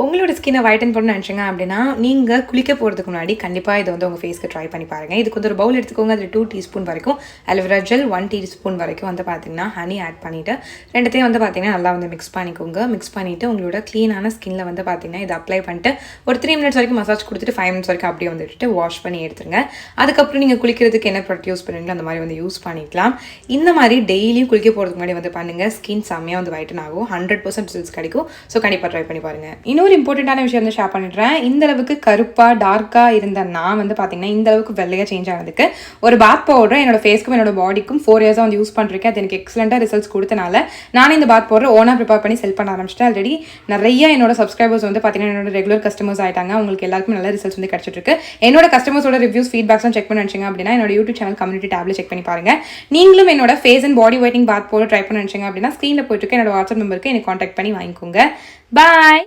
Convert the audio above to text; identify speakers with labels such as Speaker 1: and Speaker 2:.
Speaker 1: உங்களோட ஸ்கின்னை வைட்டன் பண்ண நினச்சிங்க அப்படின்னா நீங்கள் குளிக்க போகிறதுக்கு முன்னாடி கண்டிப்பாக இதை வந்து உங்கள் ஃபேஸ்க்கு ட்ரை பண்ணி பாருங்கள். இதுக்கு வந்து ஒரு பவுல் எடுத்துக்கோங்க. அதில் 2 டீஸ்பூன் வரைக்கும் அலோவேரா ஜெல், 1 டீஸ்பூன் வரைக்கும் வந்து பார்த்திங்கன்னா ஹனி ஆட் பண்ணிவிட்டு ரெண்டுத்தையும் வந்து பார்த்திங்கன்னா நல்லா வந்து மிக்ஸ் பண்ணிக்கோங்க. மிக்ஸ் பண்ணிவிட்டு உங்களோட க்ளீனான ஸ்கின்னில் வந்து பார்த்திங்கன்னா இதை அப்ளை பண்ணிட்டு ஒரு 3 மினிட்ஸ் வரைக்கும் மசாஜ் கொடுத்துட்டு 5 மினிட்ஸ் வரைக்கும் அப்படியே வந்துட்டு வாஷ் பண்ணி எடுத்துருங்க. அதுக்கப்புறம் நீங்கள் குளிக்கிறதுக்கு என்ன ப்ராடக்ட் யூஸ் பண்ணுவீங்களோ அந்த மாதிரி வந்து யூஸ் பண்ணிக்கலாம். இந்த மாதிரி டெய்லியும் குளிக்க போகிறதுக்கு முன்னாடி வந்து பண்ணுங்கள். ஸ்கின் செம்மையாக வந்து வைட்டன் ஆகும். 100% ரிசல்ட்ஸ் கிடைக்கும். ஸோ கண்டிப்பாக ட்ரை பண்ணி பாருங்கள். இன்னொரு இம்பார்ட்டண்டான விஷயம் வந்து ஷேர் பண்ணிடுறேன். இந்த அளவுக்கு கருப்பாக டார்க்காக இருந்த நான் வந்து பார்த்தீங்கன்னா இந்த அளவுக்கு வெள்ளையாக சேஞ்ச் ஆனதுக்கு ஒரு பாத் பவுடர் என்னோட ஃபேஸ்க்கும் என்னோட பாடிக்கும் 4 இயர்ஸாக வந்து யூஸ் பண்ணிருக்கேன். அது எனக்கு எக்ஸலண்ட்டாக ரிசல்ட்ஸ் கொடுத்தனால நானே இந்த பாத் பவுடர் ஓனாக ப்ரிப்பேர் பண்ணி செல் பண்ண ஆரம்பிச்சிட்டேன். ஆல்ரெடி நிறைய என்னோட சப்ஸ்கிரைபர்ஸ் வந்து பார்த்தீங்கன்னா என்னோட ரெகுலர் கஸ்டமர்ஸ் ஆயிட்டாங்க. உங்களுக்கு எல்லாருக்கும் நல்ல ரிசல்ட்ஸ் வந்து கிடைச்சிட்டு இருக்கு. என்னோட கஸ்டமர்ஸோட ரிவ்யூஸ் ஃபீட்பேக்ஸ்லாம் செக் பண்ணி நினச்சிங்க அப்படின்னா என்னோட யூடியூப் சேனல் கம்யூனிட்டி டேப்ல செக் பண்ணி பாருங்க. நீங்களும் என்னோட face and body whitening bath powder try பண்ண நினச்சிங்க அப்படின்னா ஸ்க்ரீனில் போயிட்டு என்னோட வாட்ஸ்அப் நம்பருக்கு எனக்கு கான்டாக்ட் பண்ணி வாங்கிக்கோங்க. பாய்.